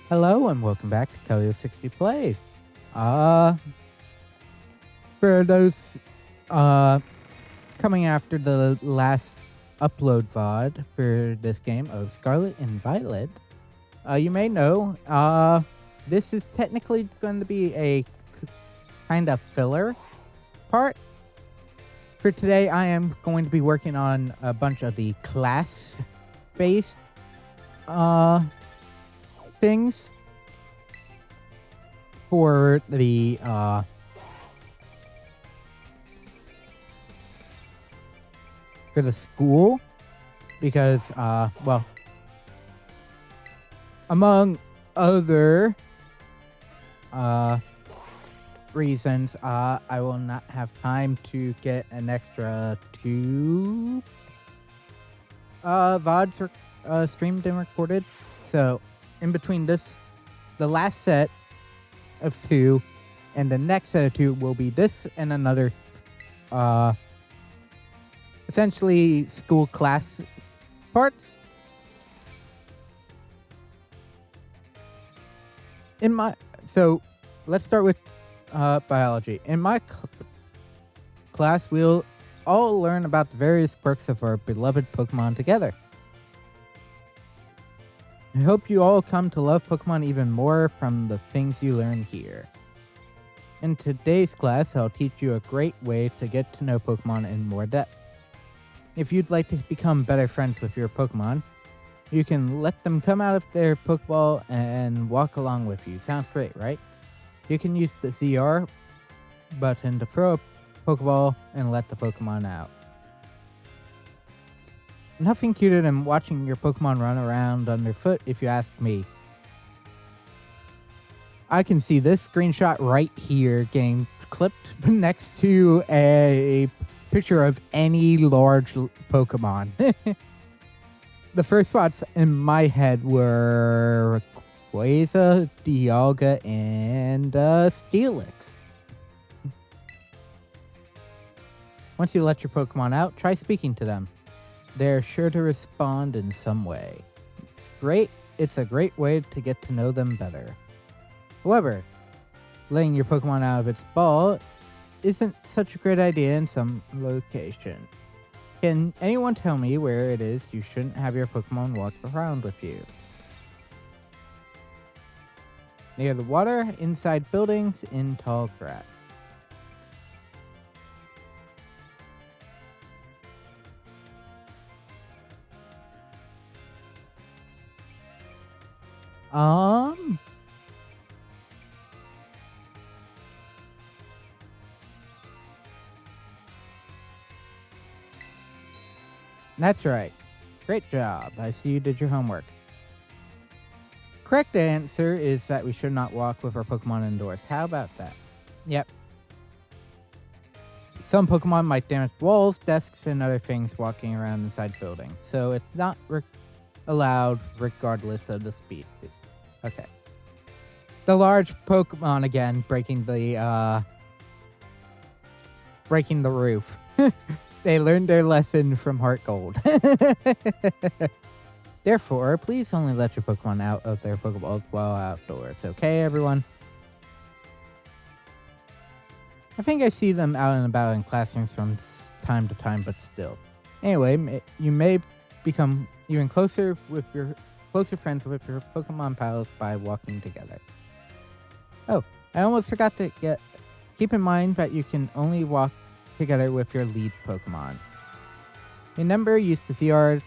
Hello and welcome back to Kelly 60 Plays. Uh for those uh coming after the last upload VOD for this game of Scarlet and Violet, you may know this is technically going to be a kind of filler part. For today I am going to be working on a bunch of the class based things for the school because well, among other reasons, I will not have time to get an extra 2 VODs streamed and recorded. So in between this, the last set of 2 and the next set of 2 will be this and another essentially school class parts. So let's start with biology. In my class, we'll all learn about the various quirks of our beloved Pokemon together. I hope you all come to love Pokemon even more from the things you learn here. In today's class, I'll teach you a great way to get to know Pokemon in more depth. If you'd like to become better friends with your Pokemon, you can let them come out of their Pokeball and walk along with you. Sounds great, right? You can use the ZR button to throw a Pokeball and let the Pokemon out. Nothing cuter than watching your Pokemon run around underfoot, if you ask me. I can see this screenshot right here getting clipped next to a picture of any large Pokemon. The first thoughts in my head were Rayquaza, Dialga, and Steelix. Once you let your Pokemon out, try speaking to them. They're sure to respond in some way. It's a great way to get to know them better. However, letting your Pokemon out of its ball isn't such a great idea in some location. Can anyone tell me where it is you shouldn't have your Pokemon walk around with you? Near the water, inside buildings, in tall grass. That's right. Great job. I see you did your homework. Correct answer is that we should not walk with our Pokemon indoors. How about that? Yep. Some Pokemon might damage walls, desks, and other things walking around inside buildings, so it's not allowed regardless of the speed. Okay. The large Pokemon again breaking the roof. They learned their lesson from Heart Gold. Therefore, please only let your Pokemon out of their Pokeballs while outdoors, okay, everyone? I think I see them out and about in classrooms from time to time, but still. Anyway, you may become even closer friends with your Pokemon pals by walking together. Oh, I almost forgot to keep in mind that you can only walk together with your lead Pokemon. Remember, use the CR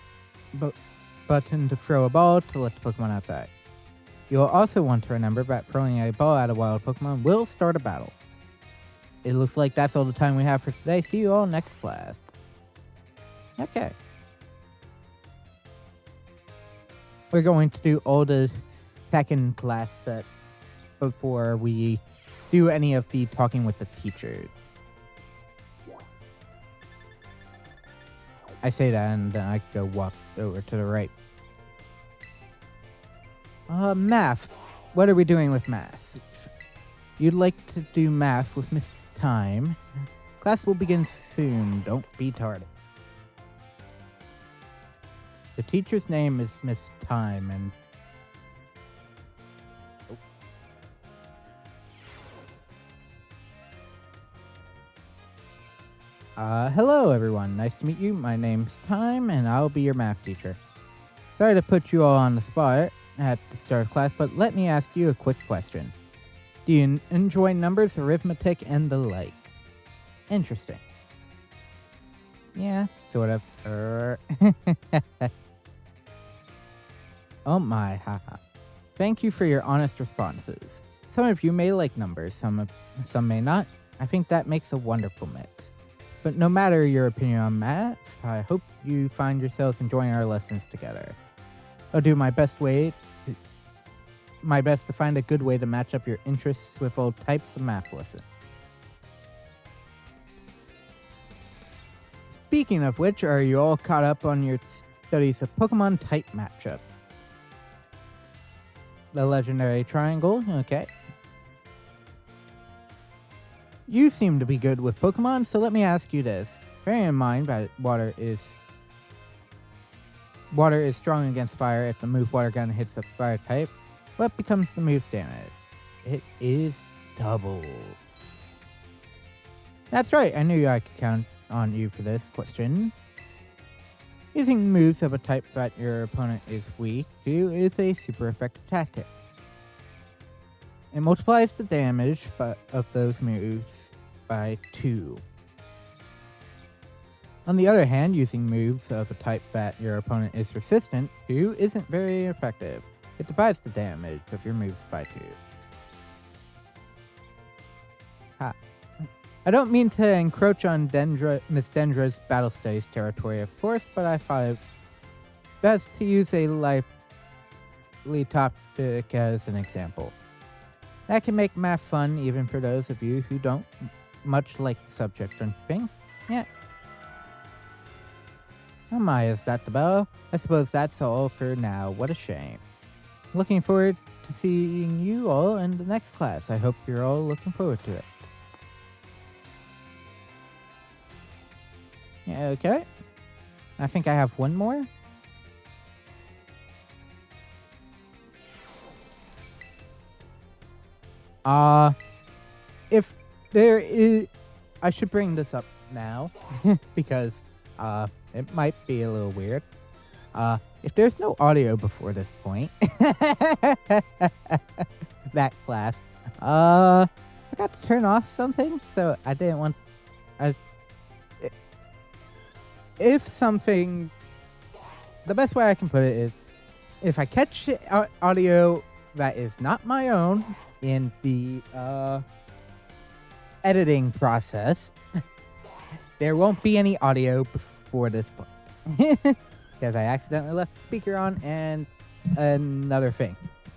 button to throw a ball to let the Pokemon outside. You'll also want to remember that throwing a ball at a wild Pokemon will start a battle. It looks like that's all the time we have for today. See you all next class. Okay. We're going to do all the second class set before we do any of the talking with the teachers. I say that and then I go walk over to the right. Math. What are we doing with math? You'd like to do math with Miss Time. Class will begin soon. Don't be tardy. The teacher's name is Miss Time, and Hello everyone. Nice to meet you. My name's Time, and I'll be your math teacher. Sorry to put you all on the spot at the start of class, but let me ask you a quick question. Do you enjoy numbers, arithmetic, and the like? Interesting. Yeah, sort of. Oh my, haha. Thank you for your honest responses. Some of you may like numbers, some may not. I think that makes a wonderful mix. But no matter your opinion on math, I hope you find yourselves enjoying our lessons together. I'll do my best to find a good way to match up your interests with all types of math lessons. Speaking of which, are you all caught up on your studies of Pokemon type matchups? The legendary triangle, okay. You seem to be good with Pokemon, so let me ask you this. Bearing in mind that water is strong against fire. If the move Water Gun hits a fire type, what becomes the move's damage? It is double. That's right, I knew I could count on you for this question. Using moves of a type that your opponent is weak to is a super effective tactic. It multiplies the damage of those moves by 2. On the other hand, using moves of a type that your opponent is resistant to isn't very effective. It divides the damage of your moves by 2. Ha. I don't mean to encroach on Miss Dendra's battle studies territory, of course, but I thought it best to use a lively topic as an example. That can make math fun even for those of you who don't much like the subject, don't you think? Yeah. Oh my, is that the bell? I suppose that's all for now. What a shame. Looking forward to seeing you all in the next class. I hope you're all looking forward to it. Yeah, okay. I think I have one more. If there is... I should bring this up now, because, it might be a little weird. If there's no audio before this point, that class, I forgot to turn off something, so I didn't want... If something... The best way I can put it is, if I catch audio that is not my own in the editing process, there won't be any audio before this point. Because I accidentally left the speaker on, and another thing.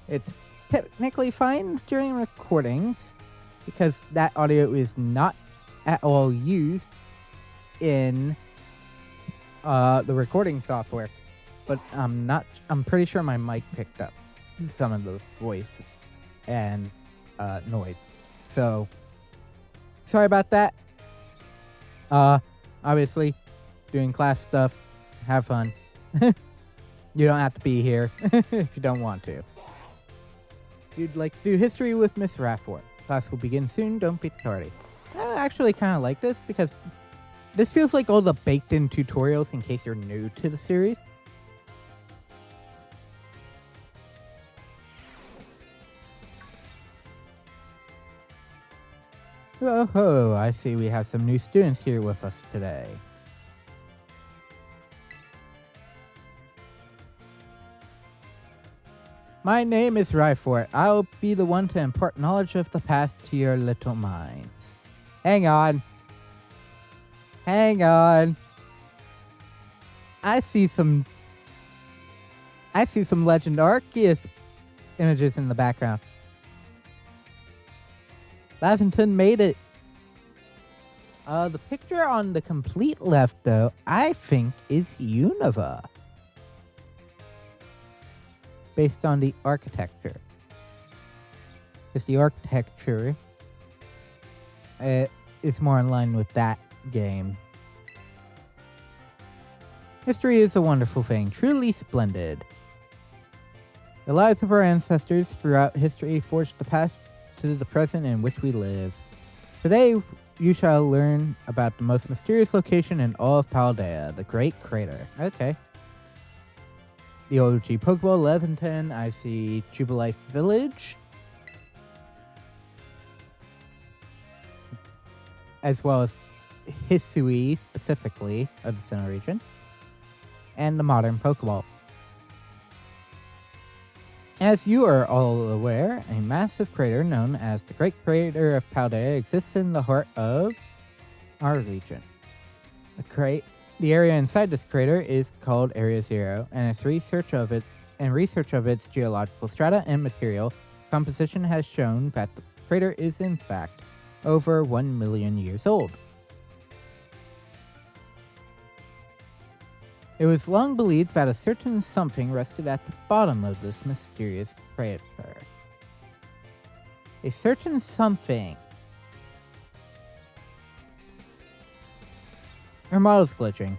It's technically fine during recordings, because that audio is not at all used in the recording software. But I'm pretty sure my mic picked up some of the voice and noise. So, sorry about that. Obviously, doing class stuff, have fun. You don't have to be here if you don't want to. You'd like to do history with Miss Rafford. Class will begin soon, don't be tardy. I actually kind of like this because this feels like all the baked-in tutorials in case you're new to the series. Oh ho, I see we have some new students here with us today. My name is Ryfort. I'll be the one to impart knowledge of the past to your little minds. Hang on. Hang on. I see some Legend Arceus images in the background. Laventon made it. The picture on the complete left, though, I think is Unova. Based on the architecture. Because the architecture is more in line with that game. History is a wonderful thing, truly splendid. The lives of our ancestors throughout history forged the past to the present in which we live. Today, you shall learn about the most mysterious location in all of Paldea, the Great Crater. Okay. The OG Pokeball, Leventon. I see Jubilife Village. As well as Hisui, specifically, of the Sinnoh region. And the modern Pokeball. As you are all aware, a massive crater known as the Great Crater of Paldea exists in the heart of our region. The area inside this crater is called Area Zero, and its research of its geological strata and material composition has shown that the crater is in fact over 1 million years old. It was long believed that a certain something rested at the bottom of this mysterious crater. A certain something. Her model's glitching.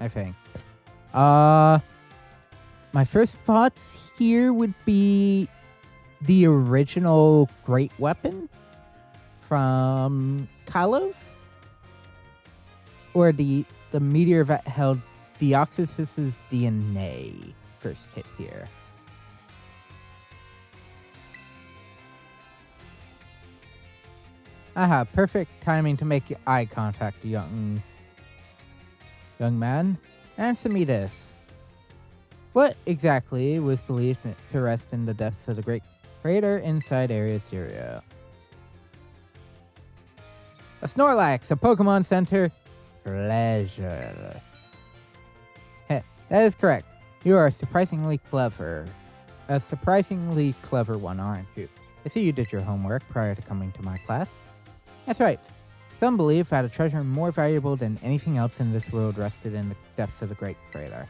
I think. My first thoughts here would be the original Great Weapon from Kalos? Or the meteor that held Deoxys's DNA first hit here. Aha, perfect timing to make eye contact, young man. Answer me this. What exactly was believed to rest in the depths of the Great Crater inside Area Zero? A Snorlax, a Pokemon Center. Pleasure. Heh, that is correct. You are surprisingly clever. A surprisingly clever one, aren't you? I see you did your homework prior to coming to my class. That's right. Some believe that a treasure more valuable than anything else in this world rested in the depths of the Great Crater.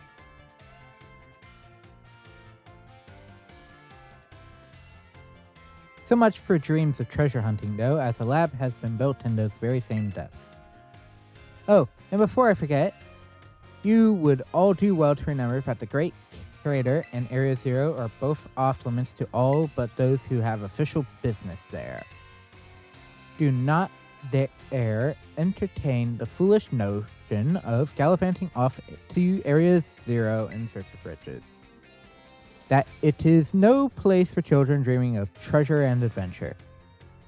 So much for dreams of treasure hunting, though, as a lab has been built in those very same depths. Oh, and before I forget, you would all do well to remember that the Great Crater and Area Zero are both off limits to all but those who have official business there. Do not dare entertain the foolish notion of gallivanting off to Area Zero in search of riches. That it is no place for children dreaming of treasure and adventure.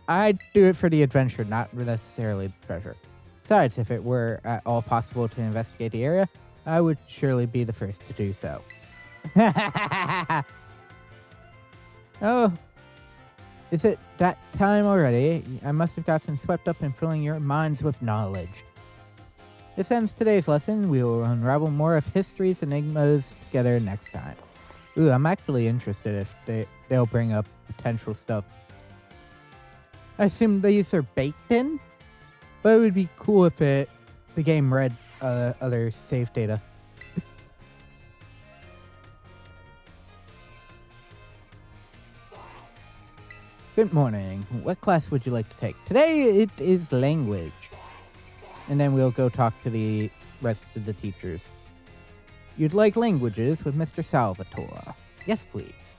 I'd do it for the adventure, not necessarily the treasure. Besides, if it were at all possible to investigate the area, I would surely be the first to do so. Oh, is it that time already? I must have gotten swept up in filling your minds with knowledge. This ends today's lesson. We will unravel more of history's enigmas together next time. Ooh, I'm actually interested if they'll bring up potential stuff. I assume these are baked in? But it would be cool if the game read other save data. Good morning. What class would you like to take? Today it is language. And then we'll go talk to the rest of the teachers. You'd like languages with Mr. Salvatore. Yes, please.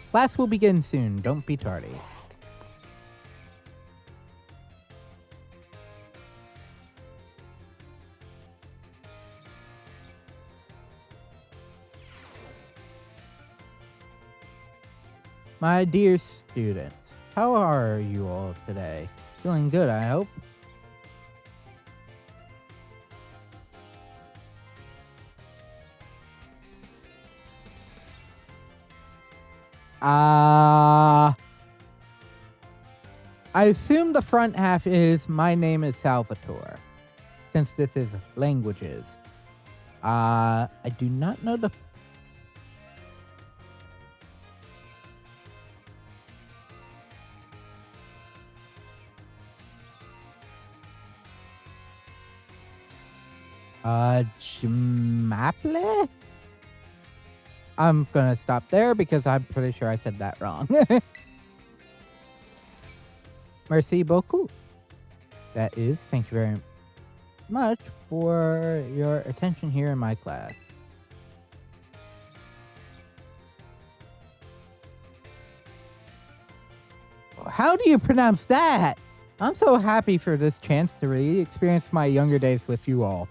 Class will begin soon. Don't be tardy. My dear students, how are you all today? Feeling good, I hope? I assume the front half is my name is Salvatore, since this is languages. I do not know the... Jmaple? I'm gonna stop there because I'm pretty sure I said that wrong. Merci beaucoup. That is, thank you very much for your attention here in my class. how do you pronounce that? I'm so happy for this chance to re-experience my younger days with you all.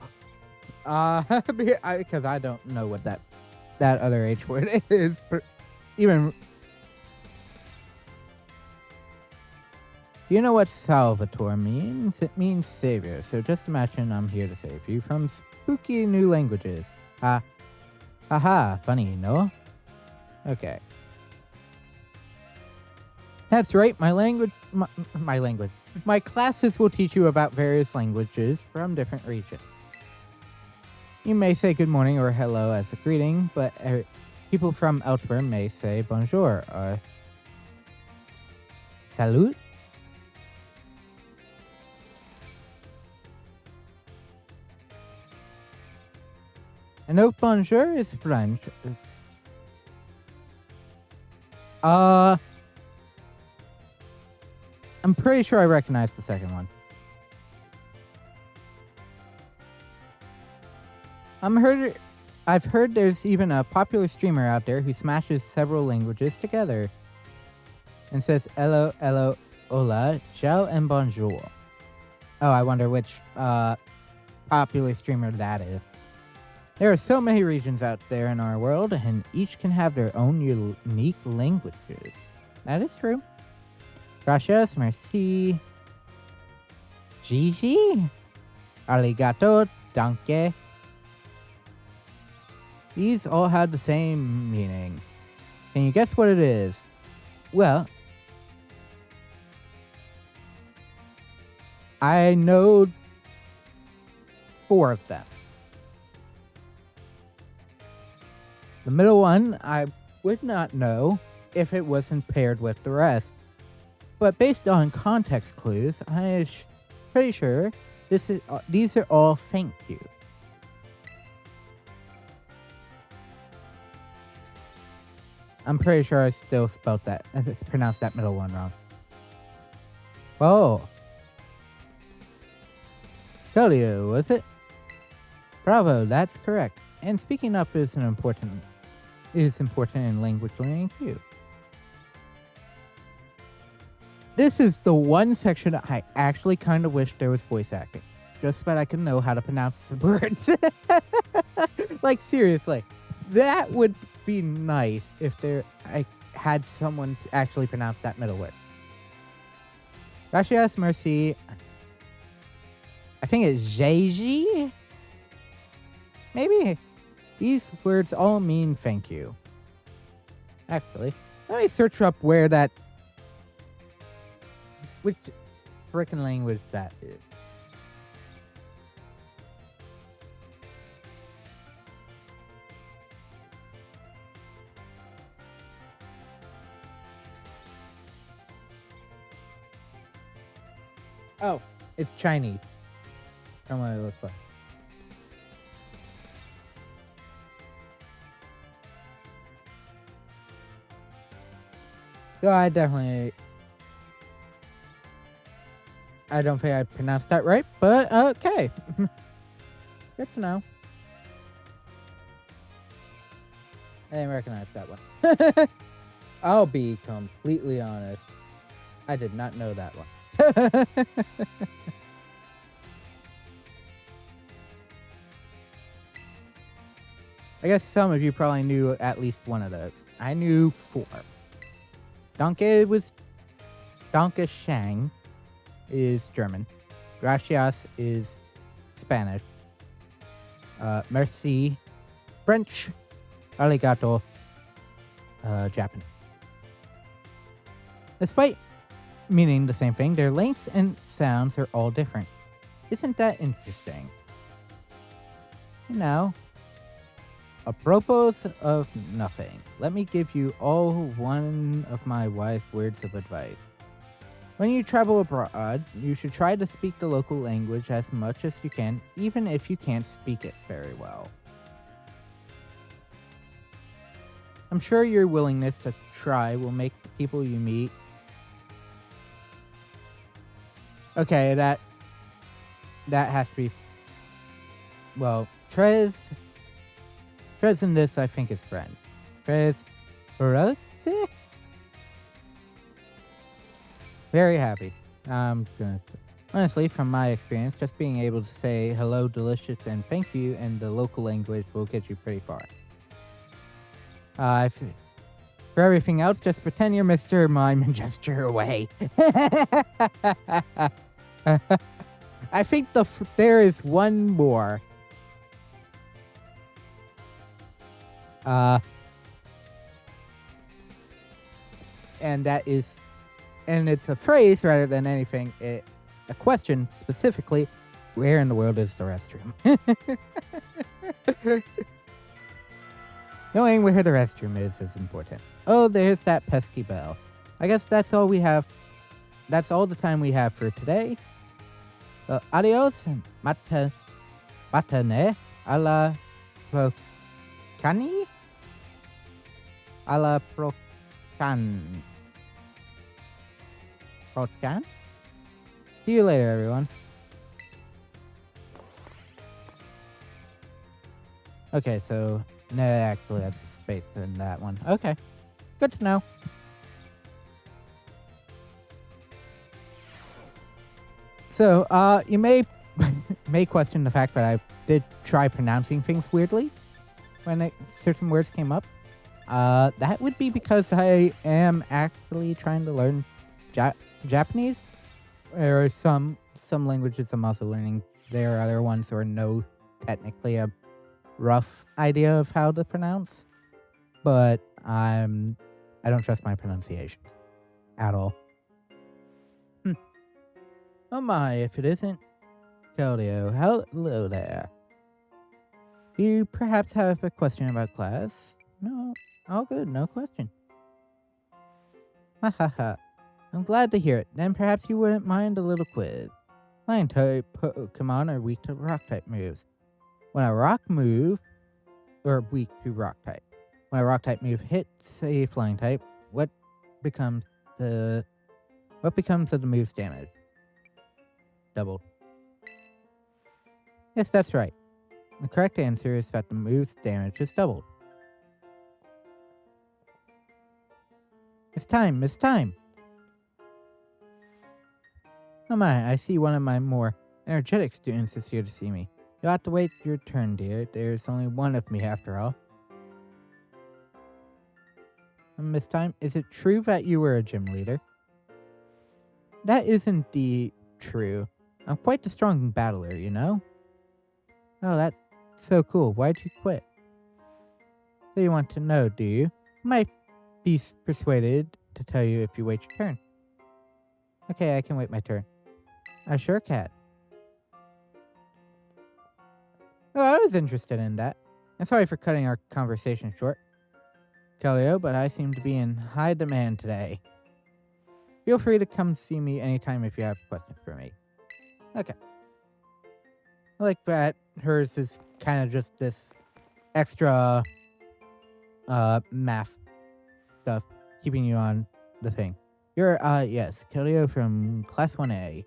Because I don't know what that other H word is. Even... You know what Salvatore means? It means savior, so just imagine I'm here to save you from spooky new languages. Haha, funny, no? Okay. That's right, my classes will teach you about various languages from different regions. You may say good morning or hello as a greeting, but people from elsewhere may say bonjour or salut. I know bonjour is French. I'm pretty sure I recognize the second one. I've heard there's even a popular streamer out there who smashes several languages together and says hello, hello, hola, ciao, and bonjour. Oh, I wonder which popular streamer that is. There are so many regions out there in our world, and each can have their own unique languages. That is true. Gracias, merci, Gigi, arigato, danke. These all have the same meaning. Can you guess what it is? Well, I know 4 of them. The middle one, I would not know if it wasn't paired with the rest. But based on context clues, I'm pretty sure these are all thank you. I'm pretty sure I still spelled that, and pronounced that middle one wrong. Oh. Kolio, was it? Bravo, that's correct. And speaking up is important in language learning too. This is the one section I actually kind of wish there was voice acting, just so that I could know how to pronounce the words. Like seriously, that would be nice if I had someone to actually pronounce that middle word. Gracias, merci. I think it's Jeji. Maybe. These words all mean thank you. Actually, let me search up which frickin' language that is. Oh, it's Chinese. I don't know what it looks like. So I don't think I pronounced that right, but okay. Good to know. I didn't recognize that one. I'll be completely honest. I did not know that one. I guess some of you probably knew at least one of those. I knew 4. Danke Shang is German. Gracias is Spanish. Merci, French. Arigato, Japanese. Despite meaning the same thing, their lengths and sounds are all different. Isn't that interesting? Now, apropos of nothing, let me give you all one of my wise words of advice. When you travel abroad, you should try to speak the local language as much as you can, even if you can't speak it very well. I'm sure your willingness to try will make the people you meet... Okay, that has to be... Well, Trez in this, I think, is friend. Trez Barote? Very happy. I'm gonna. Honestly, from my experience, just being able to say hello, delicious, and thank you in the local language will get you pretty far. If, for everything else, just pretend you're Mr. Mime and gesture away. I think there is one more. And that is, and it's a phrase rather than anything. A question specifically: where in the world is the restroom? Knowing where the restroom is important. Oh, there's that pesky bell. I guess that's all we have. That's all the time we have for today. Adios, matane, a la procani, a la prochan. Prochan? See you later, everyone. Okay, so no, actually, that's a space in that one. Okay, good to know. So, you may question the fact that I did try pronouncing things weirdly when certain words came up. That would be because I am actually trying to learn Japanese. There are some languages I'm also learning. There are other ones where know technically a rough idea of how to pronounce, but I don't trust my pronunciation at all. Oh my, if it isn't Keldeo. Hello there. Do you perhaps have a question about class? No, all good, no question. Ha ha ha. I'm glad to hear it. Then perhaps you wouldn't mind a little quiz. Flying type Pokemon are weak to rock type moves. When a rock move, or weak to rock type. When a rock type move hits a flying type, what becomes of the move's damage? Doubled. Yes, that's right. The correct answer is that the move's damage is doubled. It's time. Oh my, I see one of my more energetic students is here to see me. You'll have to wait your turn, dear. There's only one of me after all. Miss Time, is it true that you were a gym leader? That is indeed true. I'm quite the strong battler, you know? Oh, that's so cool. Why'd you quit? So you want to know, do you? I might be persuaded to tell you if you wait your turn. Okay, I can wait my turn. I sure can. Oh, I was interested in that. I'm sorry for cutting our conversation short, Keldeo, but I seem to be in high demand today. Feel free to come see me anytime if you have questions for me. Okay. I like that hers is kind of just this extra math stuff keeping you on the thing. You're, yes, Keldeo from Class 1A.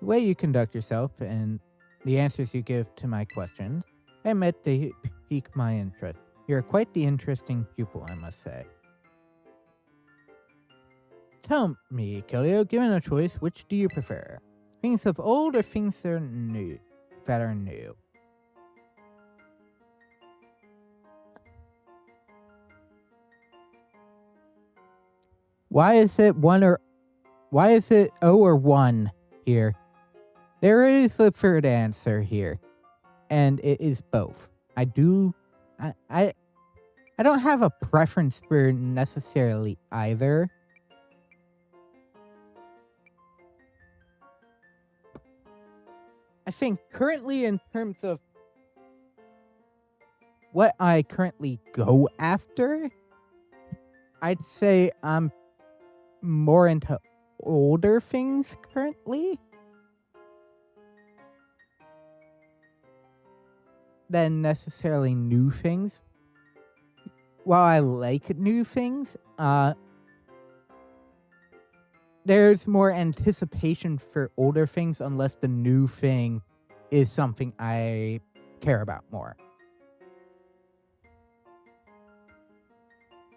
The way you conduct yourself and the answers you give to my questions, I admit they pique my interest. You're quite the interesting pupil, I must say. Tell me, Keldeo, given a choice, which do you prefer? Things of old or things that are new? Why is it O or 1 here? There is a third answer here, and it is both. I don't have a preference for necessarily either. I think currently in terms of what I currently go after, I'd say I'm more into older things currently than necessarily new things. While I like new things, there's more anticipation for older things unless the new thing is something I care about more.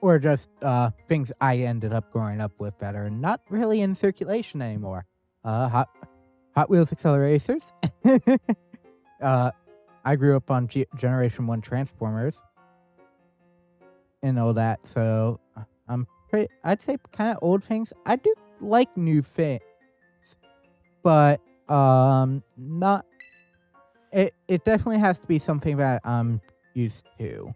or just things I ended up growing up with that are not really in circulation anymore. Hot Wheels Acceleracers. I grew up on Generation 1 Transformers and all that, so I'd say kind of old things. I do like new things, but not. It definitely has to be something that I'm used to.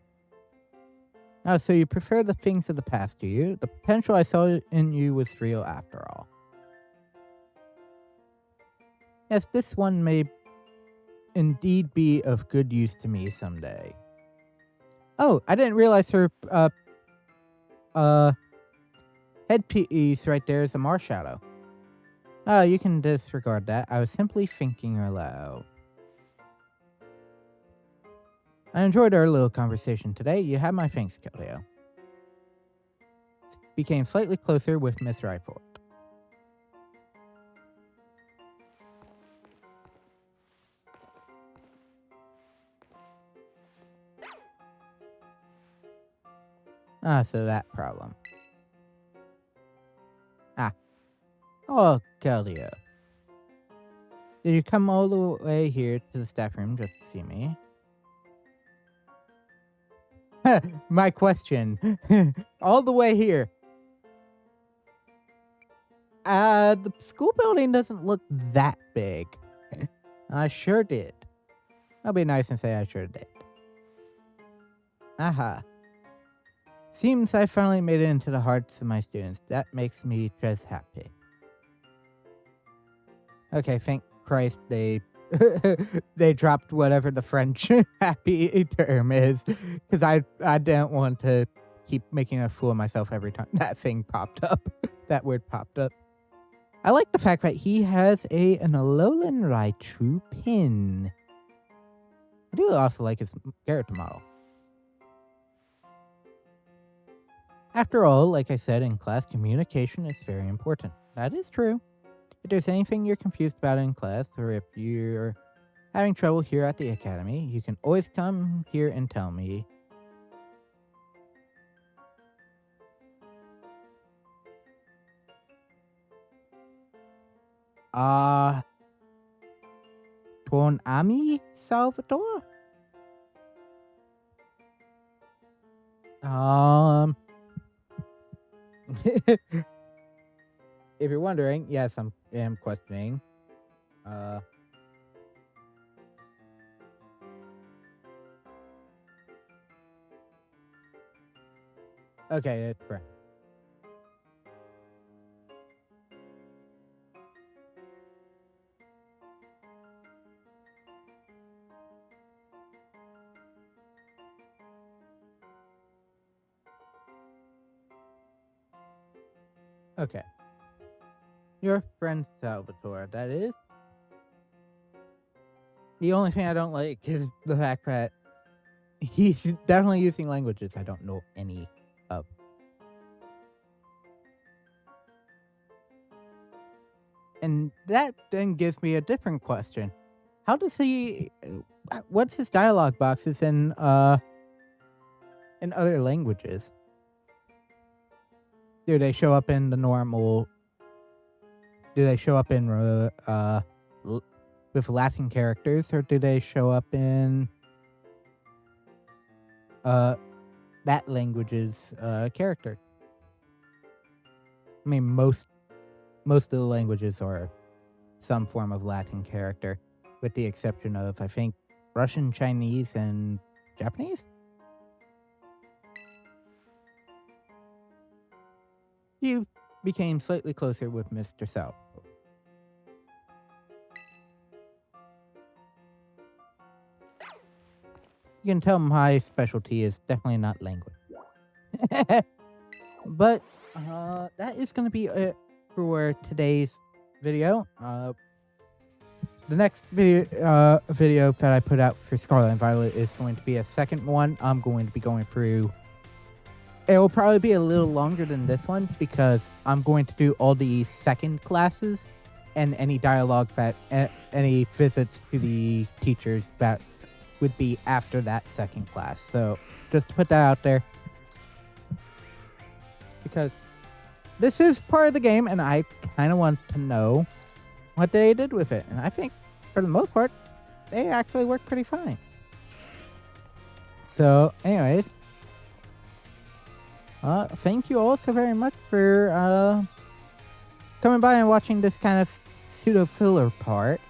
Oh, so you prefer the things of the past, do you? The potential I saw in you was real after all. Yes, this one may indeed be of good use to me someday. Oh, I didn't realize her headpiece right there is a Marshadow. Oh, you can disregard that. I was simply thinking aloud. I enjoyed our little conversation today. You have my thanks, Keldeo. Became slightly closer with Miss Ryford. Ah, so that problem. Oh, Keldeo. Did you come all the way here to the staff room just to see me? My question. All the way here. The school building doesn't look that big. I sure did. I'll be nice and say I sure did. Aha. Seems I finally made it into the hearts of my students. That makes me just happy. Okay, thank Christ they dropped whatever the French happy term is, because I didn't want to keep making a fool of myself every time that thing popped up. That word popped up. I like the fact that he has an Alolan Raichu pin. I do also like his character model. After all, like I said in class, communication is very important. That is true. If there's anything you're confused about in class, or if you're having trouble here at the academy, you can always come here and tell me. Ton ami, Salvador? If you're wondering, yes, I am questioning. Okay, that's correct. Okay. Your friend Salvatore, that is? The only thing I don't like is the fact that he's definitely using languages I don't know any of. And that then gives me a different question. How does he... What's his dialogue boxes in other languages? Do they show up in the normal... Do they show up in with Latin characters, or do they show up in that language's character? I mean, most of the languages are some form of Latin character, with the exception of, I think, Russian, Chinese, and Japanese? You became slightly closer with Mr. Sal. You can tell my specialty is definitely not language. But that is going to be it for today's video. The next video that I put out for Scarlet and Violet is going to be a second one. I'm going to be going through... It will probably be a little longer than this one, because I'm going to do all the second classes and any dialogue that... any visits to the teachers that would be after that second class. So, just to put that out there. because this is part of the game, and I kind of want to know what they did with it. And I think, for the most part, they actually work pretty fine. So, anyways, thank you all so very much for coming by and watching this kind of pseudo filler part,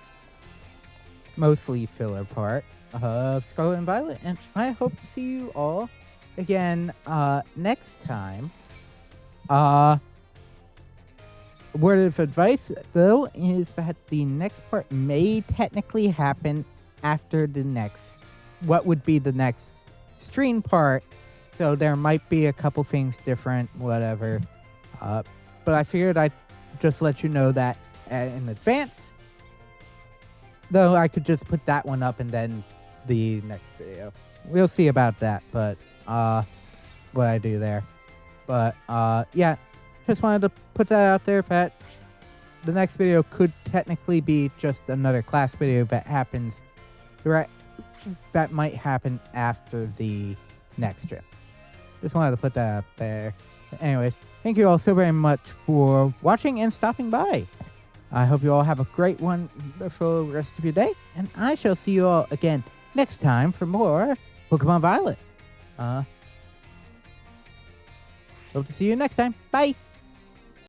mostly filler part of Scarlet and Violet, and I hope to see you all again next time. Word of advice, though, is that the next part may technically happen after the next, what would be the next stream part, so there might be a couple things different, whatever. But I figured I'd just let you know that in advance, though I could just put that one up and then the next video. We'll see about that, but what I do there. But yeah, just wanted to put that out there that the next video could technically be just another class video that happens that might happen after the next strip. Just wanted to put that out there. Anyways, thank you all so very much for watching and stopping by. I hope you all have a great, wonderful rest of your day, and I shall see you all again next time for more Pokemon Violet. Hope to see you next time. Bye!